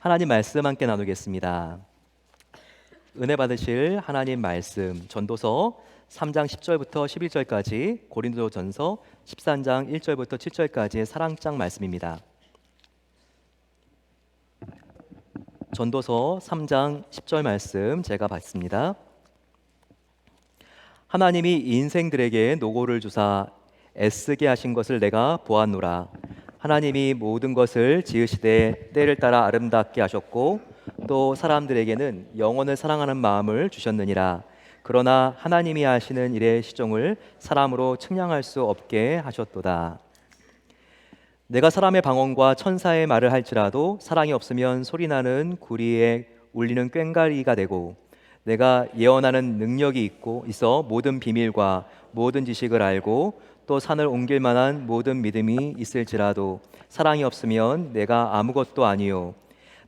하나님 말씀 함께 나누겠습니다. 은혜 받으실 하나님 말씀 전도서 3장 10절부터 11절까지, 고린도전서 13장 1절부터 7절까지의 사랑장 말씀입니다. 전도서 3장 10절 말씀 제가 받습니다. 하나님이 인생들에게 노고를 주사 애쓰게 하신 것을 내가 보았노라. 하나님이 모든 것을 지으시되 때를 따라 아름답게 하셨고 또 사람들에게는 영원을 사랑하는 마음을 주셨느니라. 그러나 하나님이 하시는 일의 시종을 사람으로 측량할 수 없게 하셨도다. 내가 사람의 방언과 천사의 말을 할지라도 사랑이 없으면 소리나는 구리에 울리는 꽹과리가 되고, 내가 예언하는 능력이 있어 모든 비밀과 모든 지식을 알고 또 산을 옮길 만한 모든 믿음이 있을지라도 사랑이 없으면 내가 아무것도 아니요.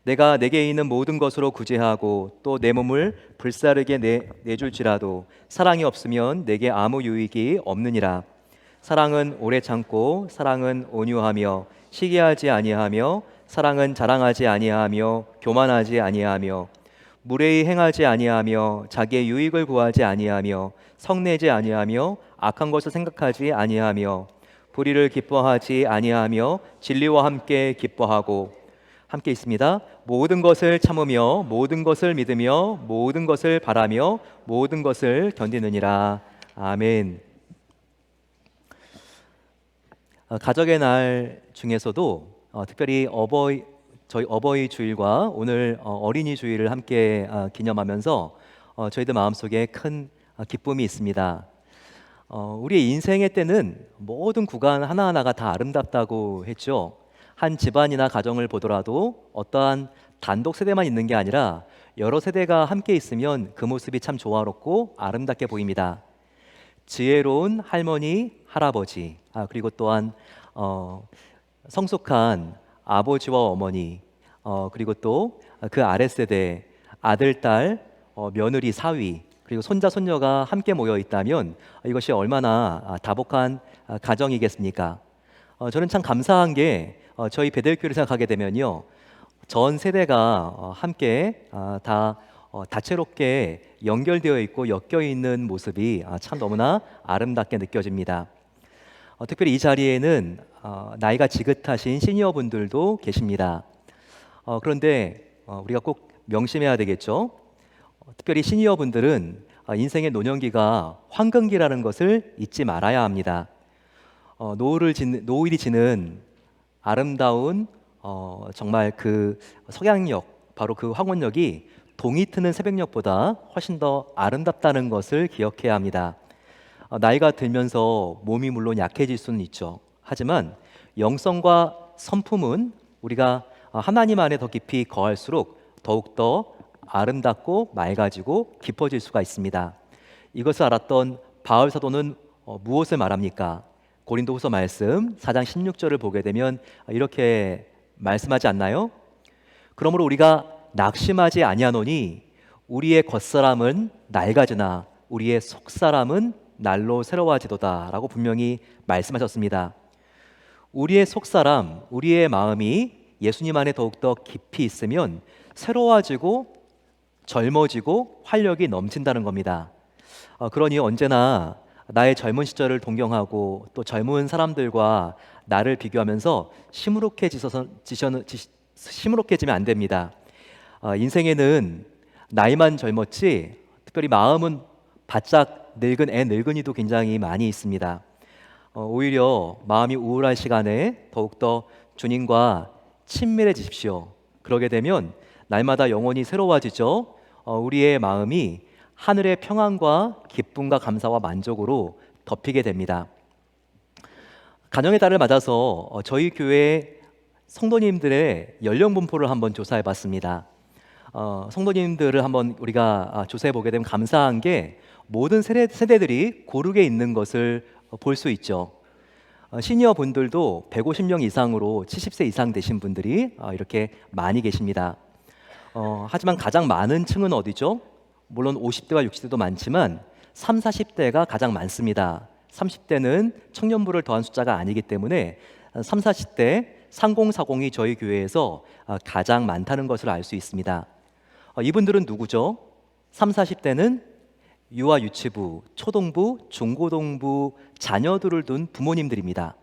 내가 내게 있는 모든 것으로 구제하고 또 내 몸을 불사르게 내줄지라도 사랑이 없으면 내게 아무 유익이 없느니라. 사랑은 오래 참고 사랑은 온유하며 시기하지 아니하며 사랑은 자랑하지 아니하며 교만하지 아니하며 무례히 행하지 아니하며 자기의 유익을 구하지 아니하며 성내지 아니하며 악한 것을 생각하지 아니하며 불의를 기뻐하지 아니하며 진리와 함께 기뻐하고, 함께 있습니다. 모든 것을 참으며 모든 것을 믿으며 모든 것을 바라며 모든 것을 견디느니라. 아멘. 가족의 날 중에서도 특별히 저희 어버이 주일과 오늘 어린이 주일을 함께 기념하면서 저희들 마음속에 큰 기쁨이 있습니다. 우리의 인생의 때는 모든 구간 하나하나가 다 아름답다고 했죠. 한 집안이나 가정을 보더라도 어떠한 단독 세대만 있는 게 아니라 여러 세대가 함께 있으면 그 모습이 참 조화롭고 아름답게 보입니다. 지혜로운 할머니, 할아버지, 그리고 또한 성숙한 아버지와 어머니, 그리고 또 그 아랫세대 아들, 딸, 며느리, 사위, 그리고 손자, 손녀가 함께 모여 있다면 이것이 얼마나 다복한 가정이겠습니까? 저는 참 감사한 게 저희 베델교를 생각하게 되면요, 전 세대가 함께 다 다채롭게 연결되어 있고 엮여 있는 모습이 참 너무나 아름답게 느껴집니다. 특별히 이 자리에는 나이가 지긋하신 시니어분들도 계십니다. 그런데 우리가 꼭 명심해야 되겠죠. 특별히 시니어분들은 인생의 노년기가 황금기라는 것을 잊지 말아야 합니다. 노을이 지는 아름다운 정말 그 석양역, 바로 그 황혼역이 동이 트는 새벽녘보다 훨씬 더 아름답다는 것을 기억해야 합니다. 나이가 들면서 몸이 물론 약해질 수는 있죠. 하지만 영성과 성품은 우리가 하나님 안에 더 깊이 거할수록 더욱더 아름답고 맑아지고 깊어질 수가 있습니다. 이것을 알았던 바울 사도는 무엇을 말합니까? 고린도후서 말씀 4장 16절을 보게 되면 이렇게 말씀하지 않나요? 그러므로 우리가 낙심하지 아니하노니 우리의 겉사람은 낡아지나 우리의 속사람은 날로 새로워지도다 라고 분명히 말씀하셨습니다. 우리의 속사람, 우리의 마음이 예수님 안에 더욱더 깊이 있으면 새로워지고 젊어지고 활력이 넘친다는 겁니다. 그러니 언제나 나의 젊은 시절을 동경하고 또 젊은 사람들과 나를 비교하면서 시무룩해지면 안 됩니다. 인생에는 나이만 젊었지 특별히 마음은 바짝 늙은 애 늙은이도 굉장히 많이 있습니다. 오히려 마음이 우울할 시간에 더욱더 주님과 친밀해지십시오. 그러게 되면 날마다 영혼이 새로워지죠. 우리의 마음이 하늘의 평안과 기쁨과 감사와 만족으로 덮이게 됩니다. 가정의 달을 맞아서 저희 교회 성도님들의 연령 분포를 한번 조사해 봤습니다. 성도님들을 한번 우리가 조사해 보게 되면 감사한 게 모든 세대들이 고르게 있는 것을 볼 수 있죠. 시니어 분들도 150명 이상으로 70세 이상 되신 분들이 이렇게 많이 계십니다. 하지만 가장 많은 층은 어디죠? 물론 50대와 60대도 많지만 3, 40대가 가장 많습니다. 30대는 청년부를 더한 숫자가 아니기 때문에 3, 40대 3040이 저희 교회에서 가장 많다는 것을 알 수 있습니다. 이분들은 누구죠? 3, 40대는 유아 유치부, 초동부, 중고등부 자녀들을 둔 부모님들입니다.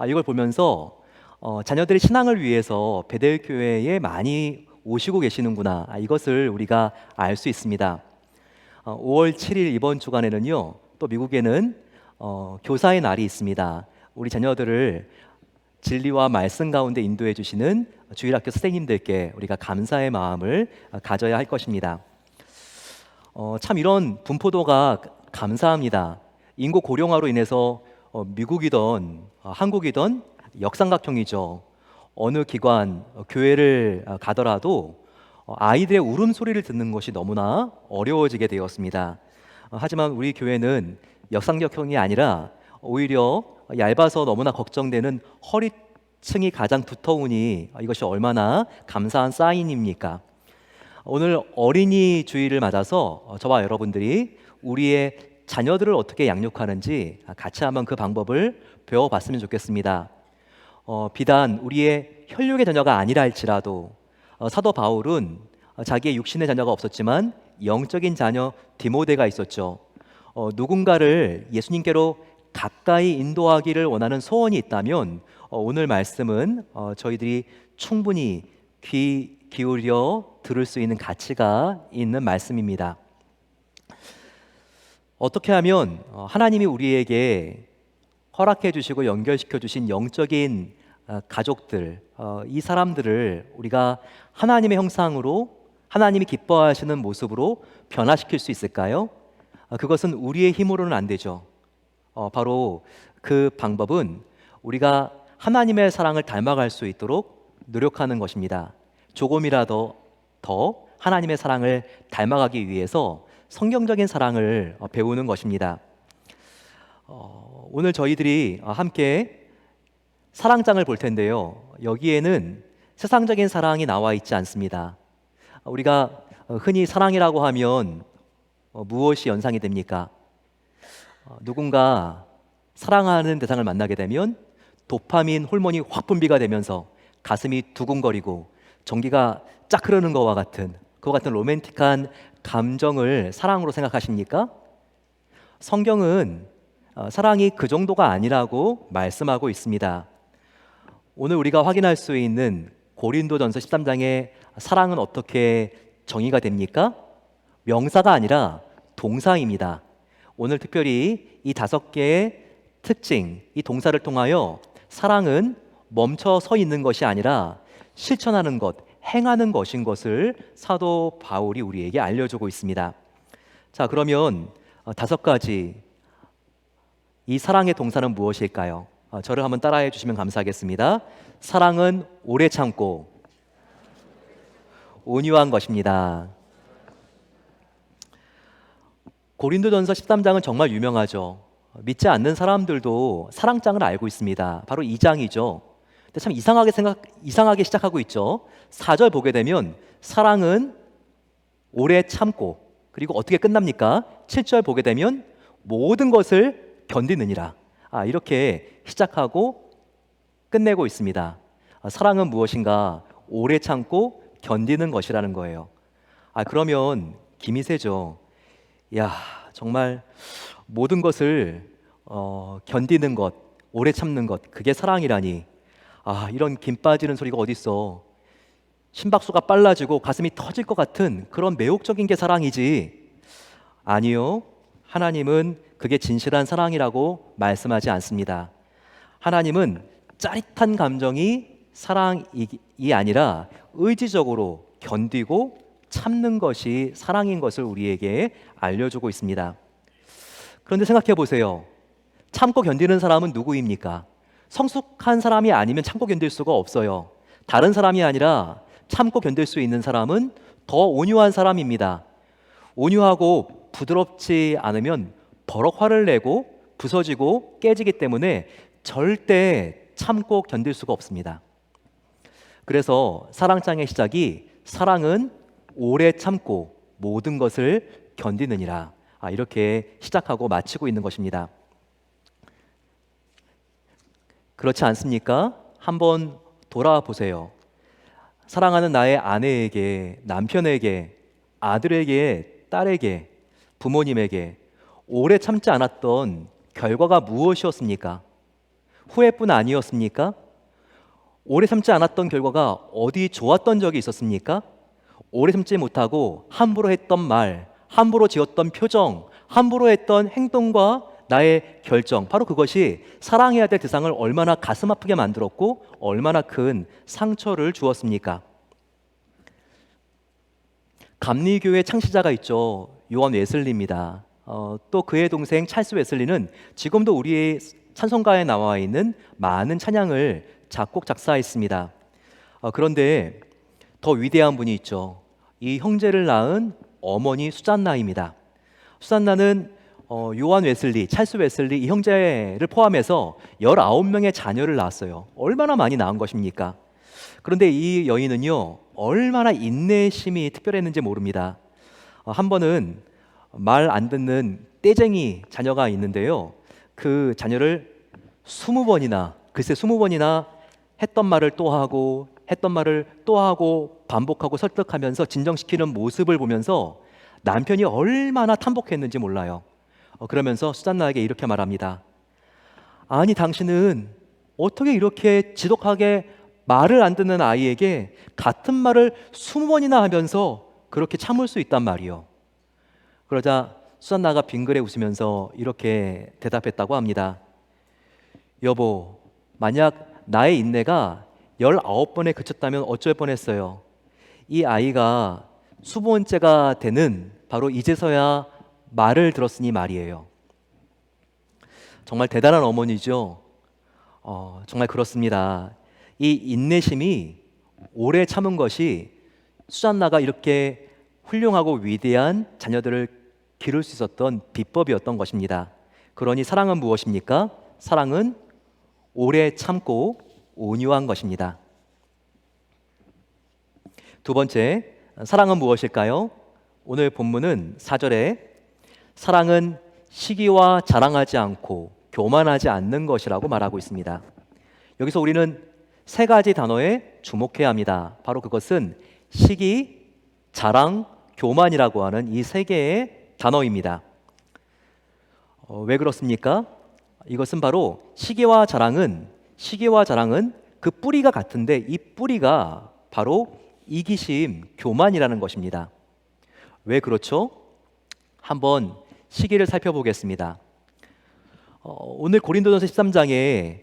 이걸 보면서 자녀들의 신앙을 위해서 베델 교회에 많이 오시고 계시는구나, 이것을 우리가 알 수 있습니다. 5월 7일 이번 주간에는요, 또 미국에는 교사의 날이 있습니다. 우리 자녀들을 진리와 말씀 가운데 인도해 주시는 주일학교 선생님들께 우리가 감사의 마음을 가져야 할 것입니다. 참 이런 분포도가 감사합니다. 인구 고령화로 인해서 미국이든 한국이든 역삼각형이죠. 어느 기관, 교회를 가더라도 아이들의 울음소리를 듣는 것이 너무나 어려워지게 되었습니다. 하지만 우리 교회는 역삼각형이 아니라 오히려 얇아서 너무나 걱정되는 허리층이 가장 두터우니 이것이 얼마나 감사한 사인입니까? 오늘 어린이 주일을 맞아서 저와 여러분들이 우리의 자녀들을 어떻게 양육하는지 같이 한번 그 방법을 배워봤으면 좋겠습니다. 비단 우리의 혈육의 자녀가 아니라 할지라도 사도 바울은 자기의 육신의 자녀가 없었지만 영적인 자녀 디모데가 있었죠. 누군가를 예수님께로 가까이 인도하기를 원하는 소원이 있다면 오늘 말씀은 저희들이 충분히 귀 기울여 들을 수 있는 가치가 있는 말씀입니다. 어떻게 하면 하나님이 우리에게 허락해 주시고 연결시켜 주신 영적인 가족들, 이 사람들을 우리가 하나님의 형상으로, 하나님이 기뻐하시는 모습으로 변화시킬 수 있을까요? 그것은 우리의 힘으로는 안 되죠. 바로 그 방법은 우리가 하나님의 사랑을 닮아갈 수 있도록 노력하는 것입니다. 조금이라도 더 하나님의 사랑을 닮아가기 위해서 성경적인 사랑을 배우는 것입니다. 오늘 저희들이 함께 사랑장을 볼 텐데요. 여기에는 세상적인 사랑이 나와 있지 않습니다. 우리가 흔히 사랑이라고 하면 무엇이 연상이 됩니까? 누군가 사랑하는 대상을 만나게 되면 도파민 호르몬이 확 분비가 되면서 가슴이 두근거리고 전기가 쫙 흐르는 것과 같은, 그와 같은 로맨틱한 감정을 사랑으로 생각하십니까? 성경은 사랑이 그 정도가 아니라고 말씀하고 있습니다. 오늘 우리가 확인할 수 있는 고린도전서 13장의 사랑은 어떻게 정의가 됩니까? 명사가 아니라 동사입니다. 오늘 특별히 이 5개의 특징, 이 동사를 통하여 사랑은 멈춰 서 있는 것이 아니라 실천하는 것, 행하는 것인 것을 사도 바울이 우리에게 알려주고 있습니다. 자, 그러면 5가지 이 사랑의 동사는 무엇일까요? 저를 한번 따라해 주시면 감사하겠습니다. 사랑은 오래 참고 온유한 것입니다. 고린도전서 13장은 정말 유명하죠. 믿지 않는 사람들도 사랑장을 알고 있습니다. 바로 2장이죠. 근데 참 이상하게 시작하고 있죠. 4절 보게 되면 사랑은 오래 참고, 그리고 어떻게 끝납니까? 7절 보게 되면 모든 것을 견디느니라. 이렇게 시작하고 끝내고 있습니다. 사랑은 무엇인가? 오래 참고 견디는 것이라는 거예요. 그러면 김이 새죠. 야, 정말 모든 것을 견디는 것, 오래 참는 것, 그게 사랑이라니. 이런 김 빠지는 소리가 어딨어. 심박수가 빨라지고 가슴이 터질 것 같은 그런 매혹적인 게 사랑이지. 아니요, 하나님은 그게 진실한 사랑이라고 말씀하지 않습니다. 하나님은 짜릿한 감정이 사랑이 아니라 의지적으로 견디고 참는 것이 사랑인 것을 우리에게 알려주고 있습니다. 그런데 생각해 보세요. 참고 견디는 사람은 누구입니까? 성숙한 사람이 아니면 참고 견딜 수가 없어요. 다른 사람이 아니라 참고 견딜 수 있는 사람은 더 온유한 사람입니다. 온유하고 부드럽지 않으면 버럭 화를 내고 부서지고 깨지기 때문에 절대 참고 견딜 수가 없습니다. 그래서 사랑장의 시작이 사랑은 오래 참고 모든 것을 견디느니라, 이렇게 시작하고 마치고 있는 것입니다. 그렇지 않습니까? 한번 돌아보세요. 사랑하는 나의 아내에게, 남편에게, 아들에게, 딸에게, 부모님에게 오래 참지 않았던 결과가 무엇이었습니까? 후회뿐 아니었습니까? 오래 참지 않았던 결과가 어디 좋았던 적이 있었습니까? 오래 참지 못하고 함부로 했던 말, 함부로 지었던 표정, 함부로 했던 행동과 나의 결정, 바로 그것이 사랑해야 될 대상을 얼마나 가슴 아프게 만들었고 얼마나 큰 상처를 주었습니까? 감리교의 창시자가 있죠. 요한 웨슬리입니다. 또 그의 동생 찰스 웨슬리는 지금도 우리의 찬송가에 나와 있는 많은 찬양을 작곡 작사했습니다. 그런데 더 위대한 분이 있죠. 이 형제를 낳은 어머니 수잔나입니다. 수잔나는 요한 웨슬리, 찰스 웨슬리 이 형제를 포함해서 19명의 자녀를 낳았어요. 얼마나 많이 낳은 것입니까? 그런데 이 여인은요, 얼마나 인내심이 특별했는지 모릅니다. 한 번은 말 안 듣는 떼쟁이 자녀가 있는데요. 그 자녀를 20번이나, 글쎄 20번이나 했던 말을 또 하고 했던 말을 또 하고 반복하고 설득하면서 진정시키는 모습을 보면서 남편이 얼마나 탐복했는지 몰라요. 그러면서 수잔나에게 이렇게 말합니다. 아니 당신은 어떻게 이렇게 지독하게 말을 안 듣는 아이에게 같은 말을 20번이나 하면서 그렇게 참을 수 있단 말이요. 그러자 수잔나가 빙그레 웃으면서 이렇게 대답했다고 합니다. 여보, 만약 나의 인내가 19번에 그쳤다면 어쩔 뻔했어요. 이 아이가 20번째가 되는 바로 이제서야 말을 들었으니 말이에요. 정말 대단한 어머니죠. 정말 그렇습니다. 이 인내심이 오래 참은 것이 수잔나가 이렇게 훌륭하고 위대한 자녀들을 기를 수 있었던 비법이었던 것입니다. 그러니 사랑은 무엇입니까? 사랑은 오래 참고 온유한 것입니다. 두 번째, 사랑은 무엇일까요? 오늘 본문은 4절에 사랑은 시기와 자랑하지 않고 교만하지 않는 것이라고 말하고 있습니다. 여기서 우리는 세 가지 단어에 주목해야 합니다. 바로 그것은 시기, 자랑, 교만이라고 하는 이 세 개의 단어입니다. 왜 그렇습니까? 이것은 바로 시기와 자랑은 그 뿌리가 같은데 이 뿌리가 바로 이기심, 교만이라는 것입니다. 왜 그렇죠? 한번 시기를 살펴보겠습니다. 오늘 고린도전서 13장에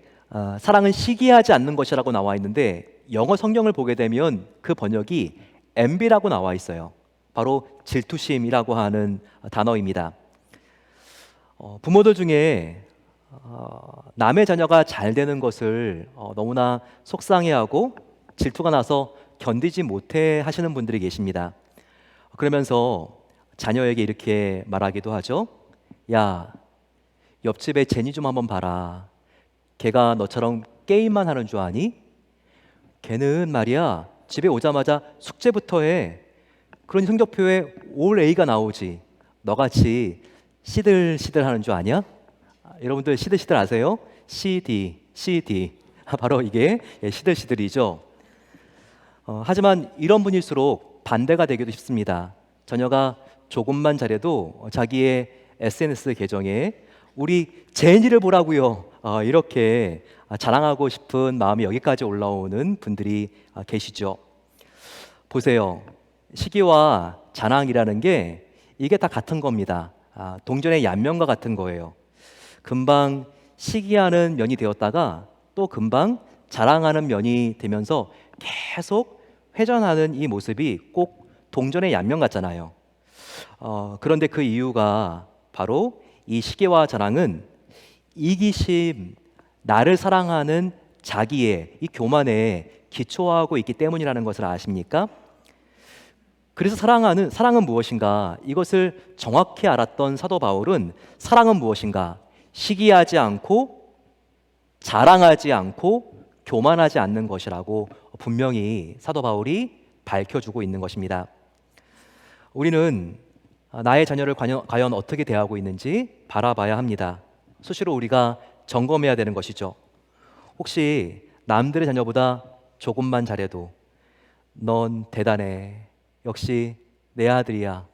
사랑은 시기하지 않는 것이라고 나와 있는데 영어 성경을 보게 되면 그 번역이 envy라고 나와 있어요. 바로 질투심이라고 하는 단어입니다. 부모들 중에 남의 자녀가 잘 되는 것을 너무나 속상해하고 질투가 나서 견디지 못해 하시는 분들이 계십니다. 그러면서 자녀에게 이렇게 말하기도 하죠. 야, 옆집에 제니 좀 한번 봐라. 걔가 너처럼 게임만 하는 줄 아니? 걔는 말이야 집에 오자마자 숙제부터 해. 그러니 성적표에 올 A가 나오지. 너같이 시들시들 하는 줄 아냐? 여러분들 시들시들 아세요? CD 바로 이게 시들시들이죠. 하지만 이런 분일수록 반대가 되기도 쉽습니다. 자녀가 조금만 잘해도 자기의 SNS 계정에 우리 제니를 보라고요. 이렇게 자랑하고 싶은 마음이 여기까지 올라오는 분들이 계시죠. 보세요. 시기와 자랑이라는 게 이게 다 같은 겁니다. 동전의 양면과 같은 거예요. 금방 시기하는 면이 되었다가 또 금방 자랑하는 면이 되면서 계속 회전하는 이 모습이 꼭 동전의 양면 같잖아요. 그런데 그 이유가 바로 이 시기와 자랑은 이기심, 나를 사랑하는 자기의 이 교만에 기초하고 있기 때문이라는 것을 아십니까? 그래서 사랑은 무엇인가? 이것을 정확히 알았던 사도 바울은 사랑은 무엇인가? 시기하지 않고 자랑하지 않고 교만하지 않는 것이라고 분명히 사도 바울이 밝혀주고 있는 것입니다. 우리는 나의 자녀를 과연 어떻게 대하고 있는지 바라봐야 합니다. 수시로 우리가 점검해야 되는 것이죠. 혹시 남들의 자녀보다 조금만 잘해도 넌 대단해. 역시 내 아들이야.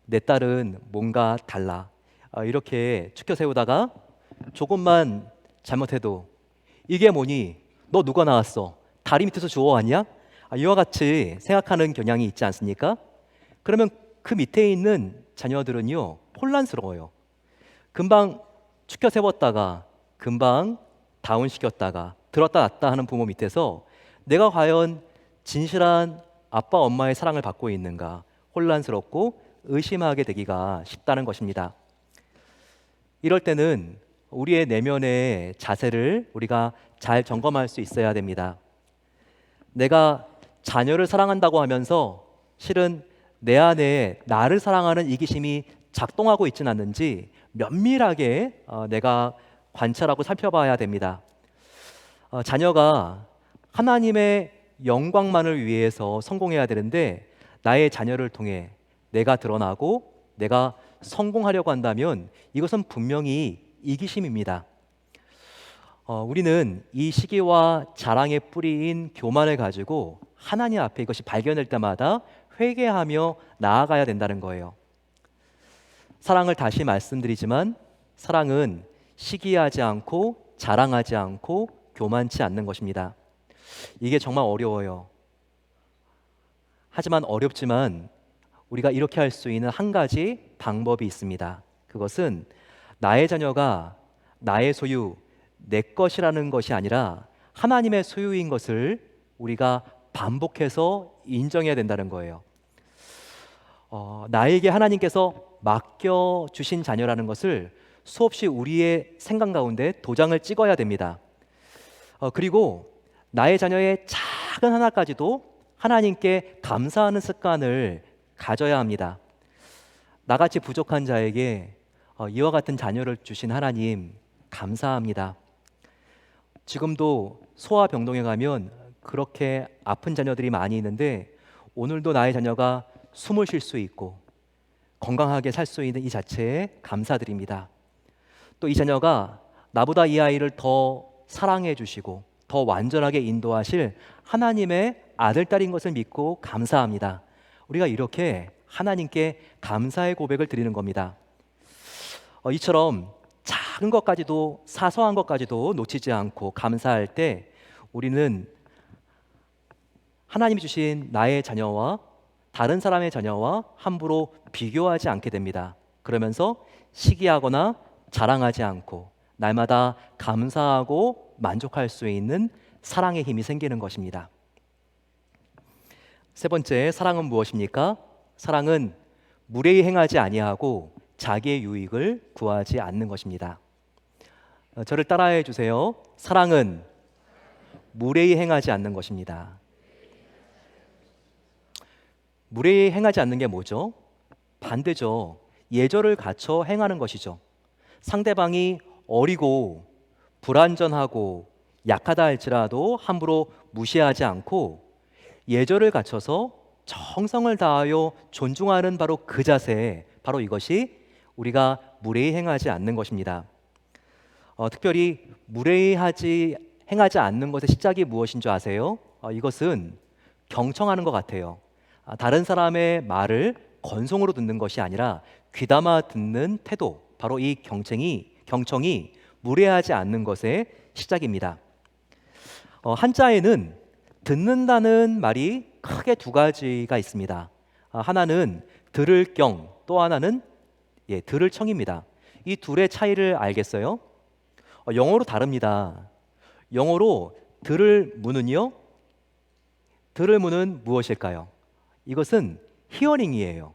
내 딸은 뭔가 달라. 이렇게 추켜 세우다가 조금만 잘못해도 이게 뭐니? 너 누가 낳았어? 다리 밑에서 주워왔냐? 이와 같이 생각하는 경향이 있지 않습니까? 그러면 그 밑에 있는 자녀들은요, 혼란스러워요. 금방 추켜 세웠다가 금방 다운시켰다가 들었다 놨다 하는 부모 밑에서 내가 과연 진실한 아빠 엄마의 사랑을 받고 있는가 혼란스럽고 의심하게 되기가 쉽다는 것입니다. 이럴 때는 우리의 내면의 자세를 우리가 잘 점검할 수 있어야 됩니다. 내가 자녀를 사랑한다고 하면서 실은 내 안에 나를 사랑하는 이기심이 작동하고 있지는 않는지 면밀하게 내가 관찰하고 살펴봐야 됩니다. 자녀가 하나님의 영광만을 위해서 성공해야 되는데 나의 자녀를 통해 내가 드러나고 내가 성공하려고 한다면 이것은 분명히 이기심입니다. 우리는 이 시기와 자랑의 뿌리인 교만을 가지고 하나님 앞에 이것이 발견될 때마다 회개하며 나아가야 된다는 거예요. 사랑을 다시 말씀드리지만 사랑은 시기하지 않고 자랑하지 않고 교만치 않는 것입니다. 이게 정말 어려워요. 하지만 어렵지만 우리가 이렇게 할 수 있는 한 가지 방법이 있습니다. 그것은 나의 자녀가 나의 소유, 내 것이라는 것이 아니라 하나님의 소유인 것을 우리가 반복해서 인정해야 된다는 거예요. 나에게 하나님께서 맡겨주신 자녀라는 것을 수없이 우리의 생각 가운데 도장을 찍어야 됩니다. 그리고 나의 자녀의 작은 하나까지도 하나님께 감사하는 습관을 가져야 합니다. 나같이 부족한 자에게 이와 같은 자녀를 주신 하나님 감사합니다. 지금도 소아병동에 가면 그렇게 아픈 자녀들이 많이 있는데 오늘도 나의 자녀가 숨을 쉴 수 있고 건강하게 살 수 있는 이 자체에 감사드립니다. 또 이 자녀가 나보다 이 아이를 더 사랑해 주시고 더 완전하게 인도하실 하나님의 아들, 딸인 것을 믿고 감사합니다. 우리가 이렇게 하나님께 감사의 고백을 드리는 겁니다. 이처럼 작은 것까지도 사소한 것까지도 놓치지 않고 감사할 때 우리는 하나님이 주신 나의 자녀와 다른 사람의 자녀와 함부로 비교하지 않게 됩니다. 그러면서 시기하거나 자랑하지 않고 날마다 감사하고 만족할 수 있는 사랑의 힘이 생기는 것입니다. 세 번째, 사랑은 무엇입니까? 사랑은 무례히 행하지 아니하고 자기의 유익을 구하지 않는 것입니다. 저를 따라해 주세요. 사랑은 무례히 행하지 않는 것입니다. 무례히 행하지 않는 게 뭐죠? 반대죠. 예절을 갖춰 행하는 것이죠. 상대방이 어리고 불완전하고 약하다 할지라도 함부로 무시하지 않고 예절을 갖춰서 정성을 다하여 존중하는 바로 그 자세, 바로 이것이 우리가 무례히 행하지 않는 것입니다. 특별히 무례히 행하지 않는 것의 시작이 무엇인 줄 아세요? 이것은 경청하는 것 같아요. 다른 사람의 말을 건성으로 듣는 것이 아니라 귀담아 듣는 태도, 바로 이 경청이 무례하지 않는 것의 시작입니다. 한자에는 듣는다는 말이 크게 두 가지가 있습니다. 하나는 들을 경, 또 하나는 들을 청입니다. 이 둘의 차이를 알겠어요? 영어로 다릅니다. 영어로 들을 무는요, 들을 무는 무엇일까요? 이것은 히어링이에요.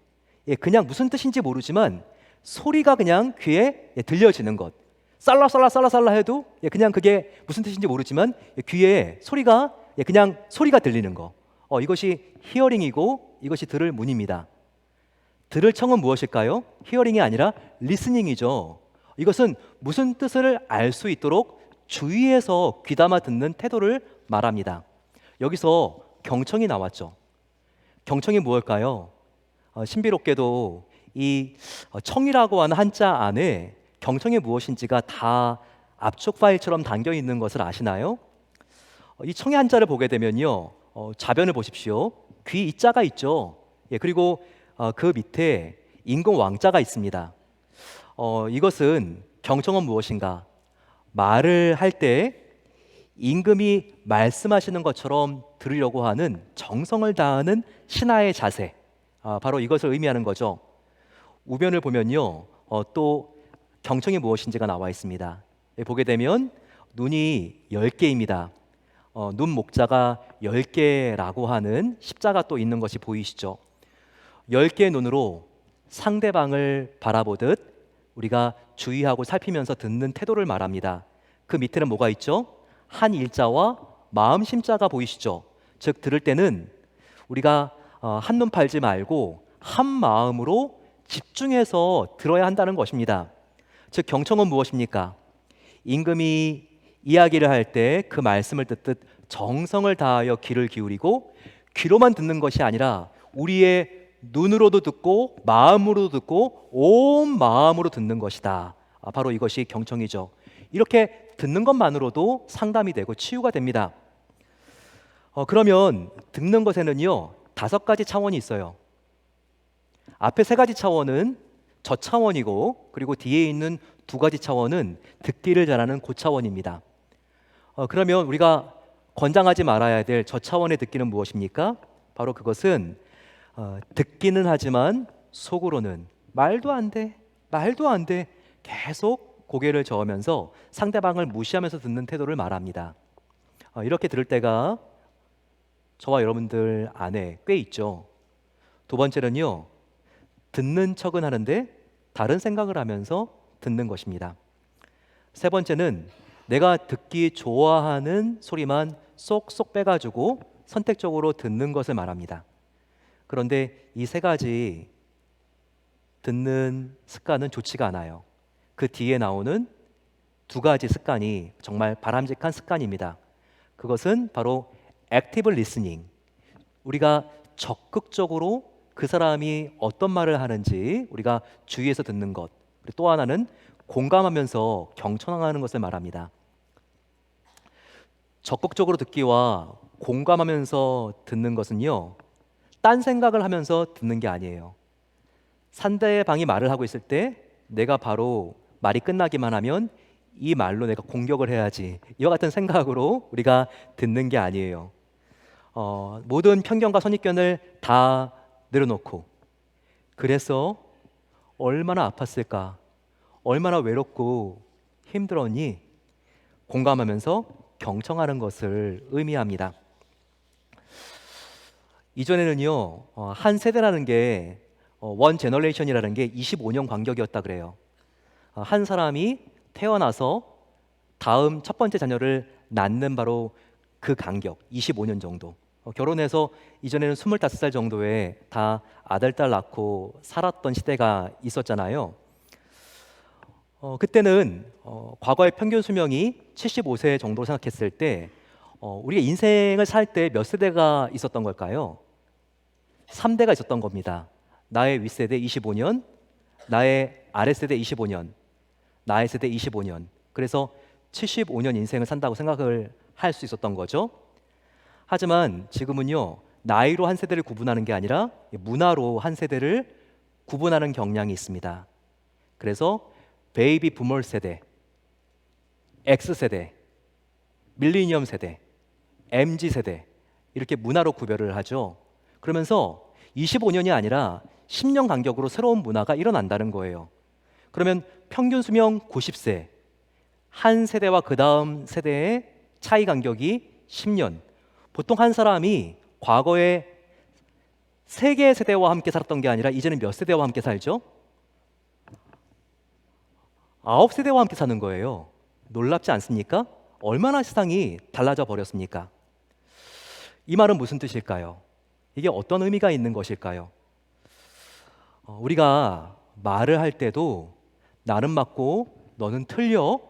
그냥 무슨 뜻인지 모르지만 소리가 그냥 귀에 들려지는 것. 살라살라 해도 그냥 그게 무슨 뜻인지 모르지만 귀에 소리가 그냥 소리가 들리는 거. 이것이 히어링이고 이것이 들을 문입니다. 들을 청은 무엇일까요? 히어링이 아니라 리스닝이죠. 이것은 무슨 뜻을 알 수 있도록 주의해서 귀담아 듣는 태도를 말합니다. 여기서 경청이 나왔죠. 경청이 무엇일까요? 신비롭게도 이 청이라고 하는 한자 안에 경청이 무엇인지가 다 압축 파일처럼 담겨 있는 것을 아시나요? 이 청의 한자를 보게 되면요, 좌변을 보십시오. 귀 이자가 있죠. 예, 그리고 그 밑에 임금 왕자가 있습니다. 이것은 경청은 무엇인가? 말을 할 때 임금이 말씀하시는 것처럼 들으려고 하는 정성을 다하는 신하의 자세, 바로 이것을 의미하는 거죠. 우변을 보면요, 또 경청이 무엇인지가 나와 있습니다. 예, 보게 되면 눈이 10개입니다. 눈 목자가 10개라고 하는 십자가 또 있는 것이 보이시죠? 10개의 눈으로 상대방을 바라보듯 우리가 주의하고 살피면서 듣는 태도를 말합니다. 그 밑에는 뭐가 있죠? 한 일자와 마음 심자가 보이시죠? 즉 들을 때는 우리가 한눈 팔지 말고 한 마음으로 집중해서 들어야 한다는 것입니다. 즉 경청은 무엇입니까? 임금이 이야기를 할 때 그 말씀을 듣듯 정성을 다하여 귀를 기울이고 귀로만 듣는 것이 아니라 우리의 눈으로도 듣고 마음으로도 듣고 온 마음으로 듣는 것이다. 바로 이것이 경청이죠. 이렇게 듣는 것만으로도 상담이 되고 치유가 됩니다. 그러면 듣는 것에는요 5가지 차원이 있어요. 앞에 3가지 차원은 저차원이고 그리고 뒤에 있는 2가지 차원은 듣기를 잘하는 고차원입니다. 그러면 우리가 권장하지 말아야 될 저차원의 듣기는 무엇입니까? 바로 그것은 듣기는 하지만 속으로는 말도 안 돼, 말도 안 돼 계속 고개를 저으면서 상대방을 무시하면서 듣는 태도를 말합니다. 이렇게 들을 때가 저와 여러분들 안에 꽤 있죠. 2번째는요, 듣는 척은 하는데 다른 생각을 하면서 듣는 것입니다. 3번째는 내가 듣기 좋아하는 소리만 쏙쏙 빼가지고 선택적으로 듣는 것을 말합니다. 그런데 이 3가지 듣는 습관은 좋지가 않아요. 그 뒤에 나오는 2가지 습관이 정말 바람직한 습관입니다. 그것은 바로 액티브 리스닝. 우리가 적극적으로 그 사람이 어떤 말을 하는지 우리가 주의해서 듣는 것. 그리고 또 하나는 공감하면서 경청하는 것을 말합니다. 적극적으로 듣기와 공감하면서 듣는 것은요, 딴 생각을 하면서 듣는 게 아니에요. 상대방이 말을 하고 있을 때 내가 바로 말이 끝나기만 하면 이 말로 내가 공격을 해야지, 이와 같은 생각으로 우리가 듣는 게 아니에요. 모든 편견과 선입견을 다 내려놓고, 그래서 얼마나 아팠을까, 얼마나 외롭고 힘들었니, 공감하면서 경청하는 것을 의미합니다. 이전에는요, 한 세대라는 게 원 제너레이션이라는 게 25년 간격이었다 그래요. 한 사람이 태어나서 다음 첫 번째 자녀를 낳는 바로 그 간격 25년 정도. 결혼해서 이전에는 25살 정도에 다 아들 딸 낳고 살았던 시대가 있었잖아요. 그때는 과거의 평균 수명이 75세 정도로 생각했을 때 우리가 인생을 살 때 몇 세대가 있었던 걸까요? 3대가 있었던 겁니다. 나의 윗세대 25년, 나의 아랫세대 25년, 나의 세대 25년. 그래서 75년 인생을 산다고 생각을 할 수 있었던 거죠. 하지만 지금은요, 나이로 한 세대를 구분하는 게 아니라 문화로 한 세대를 구분하는 경향이 있습니다. 그래서 베이비 부머 세대, X세대, 밀리니엄 세대, MZ 세대, 이렇게 문화로 구별을 하죠. 그러면서 25년이 아니라 10년 간격으로 새로운 문화가 일어난다는 거예요. 그러면 평균 수명 90세, 한 세대와 그 다음 세대의 차이 간격이 10년. 보통 한 사람이 과거에 3개의 세대와 함께 살았던 게 아니라 이제는 몇 세대와 함께 살죠? 9세대와 함께 사는 거예요. 놀랍지 않습니까? 얼마나 세상이 달라져 버렸습니까? 이 말은 무슨 뜻일까요? 이게 어떤 의미가 있는 것일까요? 우리가 말을 할 때도 나는 맞고 너는 틀려,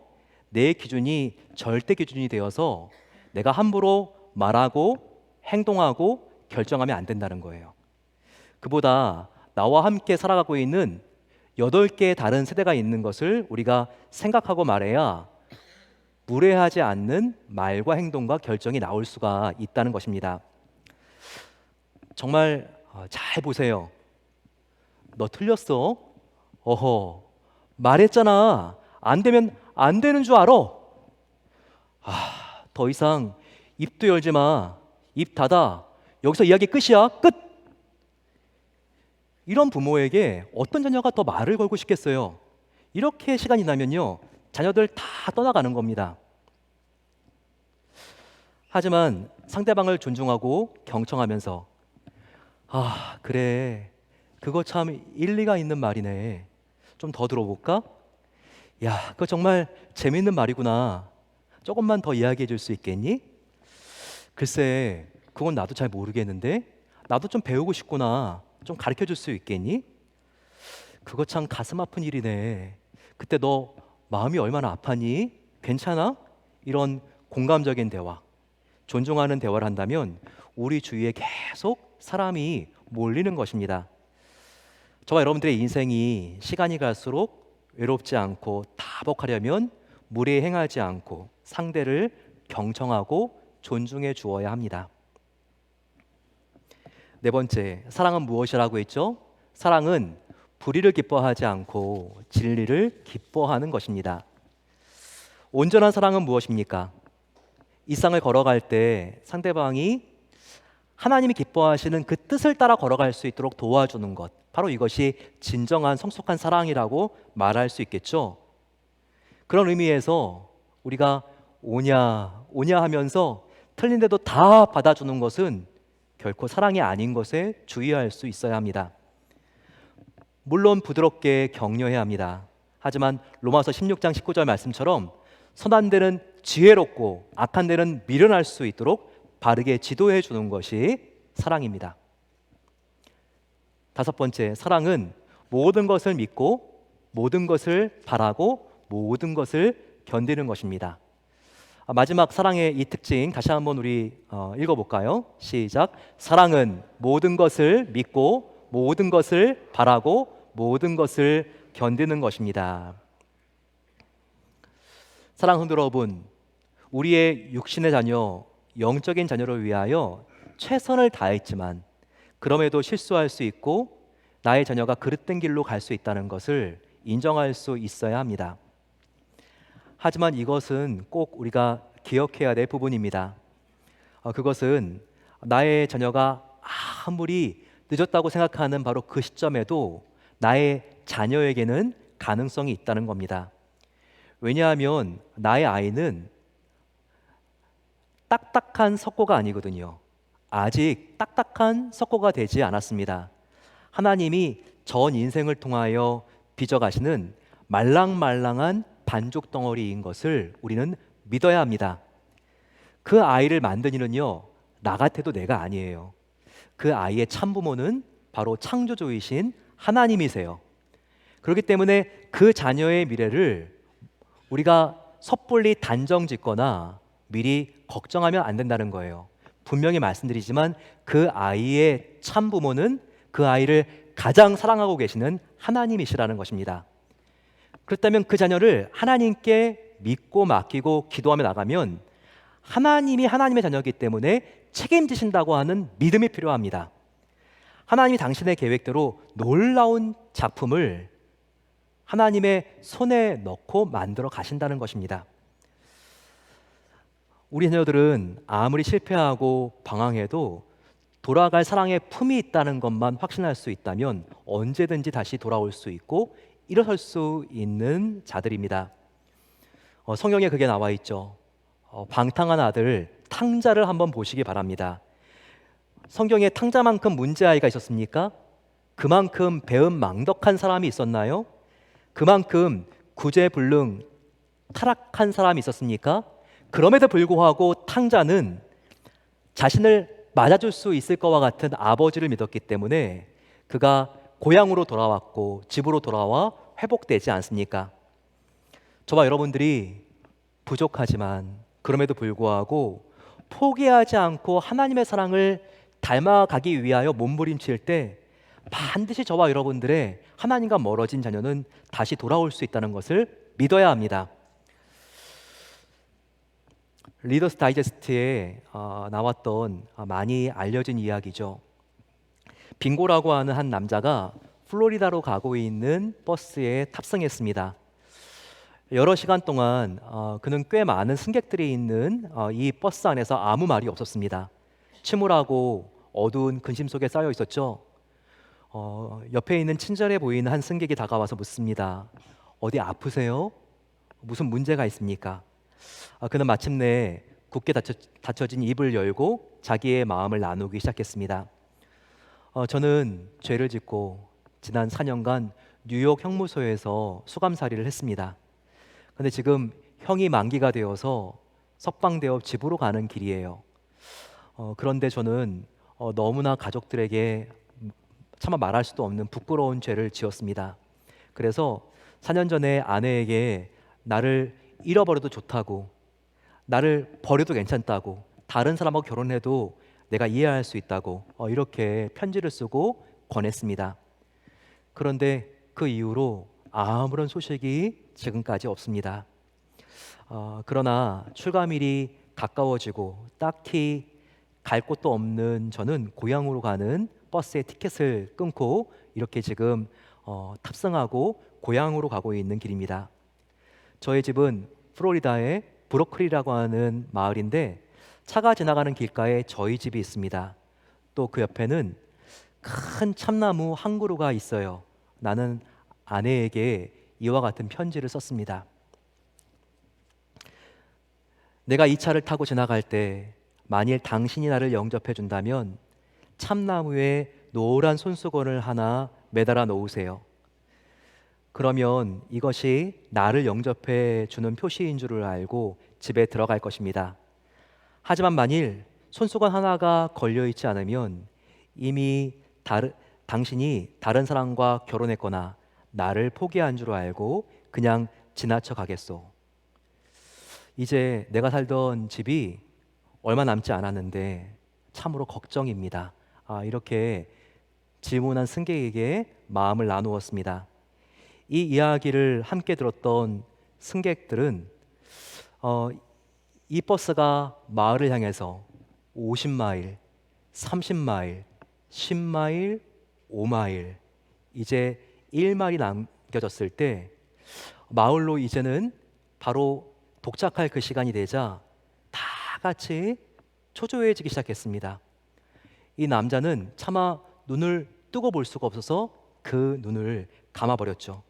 내 기준이 절대 기준이 되어서 내가 함부로 말하고 행동하고 결정하면 안 된다는 거예요. 그보다 나와 함께 살아가고 있는 8개의 다른 세대가 있는 것을 우리가 생각하고 말해야 무례하지 않는 말과 행동과 결정이 나올 수가 있다는 것입니다. 정말 잘 보세요. 너 틀렸어. 어허, 말했잖아. 안 되면 안 되는 줄 알아. 더 이상 입도 열지 마. 입 닫아. 여기서 이야기 끝이야. 끝. 이런 부모에게 어떤 자녀가 더 말을 걸고 싶겠어요? 이렇게 시간이 나면요, 자녀들 다 떠나가는 겁니다. 하지만 상대방을 존중하고 경청하면서 그래, 그거 참 일리가 있는 말이네. 좀 더 들어볼까? 야, 그거 정말 재밌는 말이구나. 조금만 더 이야기해 줄 수 있겠니? 글쎄, 그건 나도 잘 모르겠는데 나도 좀 배우고 싶구나. 좀 가르쳐 줄 수 있겠니? 그거 참 가슴 아픈 일이네. 그때 너 마음이 얼마나 아팠니? 괜찮아? 이런 공감적인 대화, 존중하는 대화를 한다면 우리 주위에 계속 사람이 몰리는 것입니다. 저와 여러분들의 인생이 시간이 갈수록 외롭지 않고 다복하려면 무례 행하지 않고 상대를 경청하고 존중해 주어야 합니다. 네 번째, 사랑은 무엇이라고 했죠? 사랑은 불의를 기뻐하지 않고 진리를 기뻐하는 것입니다. 온전한 사랑은 무엇입니까? 이 땅을 걸어갈 때 상대방이 하나님이 기뻐하시는 그 뜻을 따라 걸어갈 수 있도록 도와주는 것, 바로 이것이 진정한 성숙한 사랑이라고 말할 수 있겠죠. 그런 의미에서 우리가 오냐 오냐 하면서 틀린데도 다 받아주는 것은 결코 사랑이 아닌 것에 주의할 수 있어야 합니다. 물론 부드럽게 격려해야 합니다. 하지만 로마서 16장 19절 말씀처럼 선한 데는 지혜롭고 악한 데는 미련할 수 있도록 바르게 지도해 주는 것이 사랑입니다. 다섯 번째, 사랑은 모든 것을 믿고 모든 것을 바라고 모든 것을 견디는 것입니다. 마지막 사랑의 이 특징 다시 한번 우리 읽어볼까요? 시작. 사랑은 모든 것을 믿고 모든 것을 바라고 모든 것을 견디는 것입니다. 사랑하는 성도 여러분, 우리의 육신의 자녀, 영적인 자녀를 위하여 최선을 다했지만 그럼에도 실수할 수 있고 나의 자녀가 그릇된 길로 갈 수 있다는 것을 인정할 수 있어야 합니다. 하지만 이것은 꼭 우리가 기억해야 될 부분입니다. 그것은 나의 자녀가 아무리 늦었다고 생각하는 바로 그 시점에도 나의 자녀에게는 가능성이 있다는 겁니다. 왜냐하면 나의 아이는 딱딱한 석고가 아니거든요. 아직 딱딱한 석고가 되지 않았습니다. 하나님이 전 인생을 통하여 빚어가시는 말랑말랑한 반죽 덩어리인 것을 우리는 믿어야 합니다. 그 아이를 만든 이는요, 나 같아도 내가 아니에요. 그 아이의 참부모는 바로 창조주이신 하나님이세요. 그렇기 때문에 그 자녀의 미래를 우리가 섣불리 단정 짓거나 미리 걱정하면 안 된다는 거예요. 분명히 말씀드리지만 그 아이의 참부모는 그 아이를 가장 사랑하고 계시는 하나님이시라는 것입니다. 그렇다면 그 자녀를 하나님께 믿고 맡기고 기도하며 나가면 하나님이 하나님의 자녀이기 때문에 책임지신다고 하는 믿음이 필요합니다. 하나님이 당신의 계획대로 놀라운 작품을 하나님의 손에 넣고 만들어 가신다는 것입니다. 우리 자녀들은 아무리 실패하고 방황해도 돌아갈 사랑의 품이 있다는 것만 확신할 수 있다면 언제든지 다시 돌아올 수 있고 일어설 수 있는 자들입니다. 성경에 그게 나와 있죠. 방탕한 아들 탕자를 한번 보시기 바랍니다. 성경에 탕자만큼 문제아이가 있었습니까? 그만큼 배은망덕한 사람이 있었나요? 그만큼 구제불능 타락한 사람이 있었습니까? 그럼에도 불구하고 탕자는 자신을 맞아줄 수 있을 것과 같은 아버지를 믿었기 때문에 그가 고향으로 돌아왔고 집으로 돌아와 회복되지 않습니까? 저와 여러분들이 부족하지만 그럼에도 불구하고 포기하지 않고 하나님의 사랑을 닮아가기 위하여 몸부림칠 때 반드시 저와 여러분들의 하나님과 멀어진 자녀는 다시 돌아올 수 있다는 것을 믿어야 합니다. 리더스 다이제스트에 나왔던 많이 알려진 이야기죠. 빙고라고 하는 한 남자가 플로리다로 가고 있는 버스에 탑승했습니다. 여러 시간 동안 그는 꽤 많은 승객들이 있는 이 버스 안에서 아무 말이 없었습니다. 침울하고 어두운 근심 속에 쌓여 있었죠. 옆에 있는 친절해 보이는 한 승객이 다가와서 묻습니다. 어디 아프세요? 무슨 문제가 있습니까? 그는 마침내 굳게 닫혀진 입을 열고 자기의 마음을 나누기 시작했습니다. 저는 죄를 짓고 지난 4년간 뉴욕 형무소에서 수감살이를 했습니다. 근데 지금 형이 만기가 되어서 석방되어 집으로 가는 길이에요. 그런데 저는 너무나 가족들에게 차마 말할 수도 없는 부끄러운 죄를 지었습니다. 그래서 4년 전에 아내에게 나를 잃어버려도 좋다고, 나를 버려도 괜찮다고, 다른 사람하고 결혼해도 내가 이해할 수 있다고 이렇게 편지를 쓰고 권했습니다. 그런데 그 이후로 아무런 소식이 지금까지 없습니다. 그러나 출가밀이 가까워지고 딱히 갈 곳도 없는 저는 고향으로 가는 버스의 티켓을 끊고 이렇게 지금 탑승하고 고향으로 가고 있는 길입니다. 저희 집은 플로리다의 브로클리라고 하는 마을인데 차가 지나가는 길가에 저희 집이 있습니다. 또 그 옆에는 큰 참나무 한 그루가 있어요. 나는 아내에게 이와 같은 편지를 썼습니다. 내가 이 차를 타고 지나갈 때 만일 당신이 나를 영접해 준다면 참나무에 노란 손수건을 하나 매달아 놓으세요. 그러면 이것이 나를 영접해 주는 표시인 줄을 알고 집에 들어갈 것입니다. 하지만 만일 손수건 하나가 걸려 있지 않으면 이미 당신이 다른 사람과 결혼했거나 나를 포기한 줄 알고 그냥 지나쳐 가겠소. 이제 내가 살던 집이 얼마 남지 않았는데 참으로 걱정입니다. 이렇게 질문한 승객에게 마음을 나누었습니다. 이 이야기를 함께 들었던 승객들은 이 버스가 마을을 향해서 50마일, 30마일, 10마일, 5마일, 이제 1마일이 남겨졌을 때 마을로 이제는 바로 도착할 그 시간이 되자 다 같이 초조해지기 시작했습니다. 이 남자는 차마 눈을 뜨고 볼 수가 없어서 그 눈을 감아버렸죠.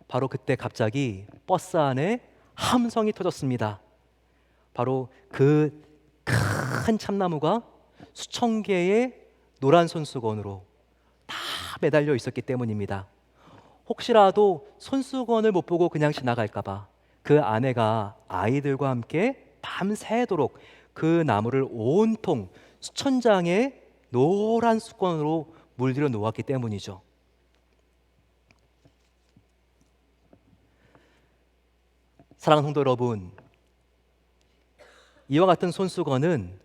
바로 그때 갑자기 버스 안에 함성이 터졌습니다. 바로 그 큰 참나무가 수천 개의 노란 손수건으로 다 매달려 있었기 때문입니다. 혹시라도 손수건을 못 보고 그냥 지나갈까봐 그 아내가 아이들과 함께 밤새도록 그 나무를 온통 수천 장의 노란 수건으로 물들여 놓았기 때문이죠. 사랑하는 성도 여러분, 이와 같은 손수건은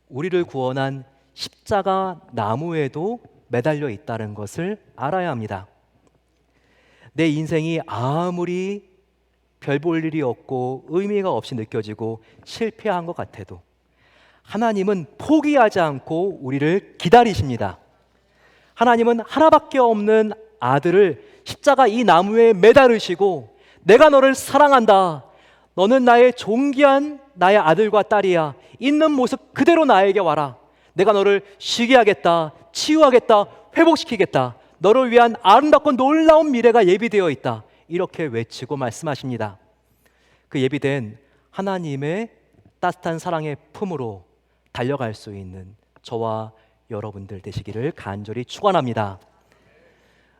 우리를 구원한 십자가 나무에도 매달려 있다는 것을 알아야 합니다. 내 인생이 아무리 별 볼 일이 없고 의미가 없이 느껴지고 실패한 것 같아도 하나님은 포기하지 않고 우리를 기다리십니다. 하나님은 하나밖에 없는 아들을 십자가 이 나무에 매달으시고 내가 너를 사랑한다. 너는 나의 존귀한 나의 아들과 딸이야. 있는 모습 그대로 나에게 와라. 내가 너를 쉬게 하겠다. 치유하겠다. 회복시키겠다. 너를 위한 아름답고 놀라운 미래가 예비되어 있다. 이렇게 외치고 말씀하십니다. 그 예비된 하나님의 따뜻한 사랑의 품으로 달려갈 수 있는 저와 여러분들 되시기를 간절히 축원합니다.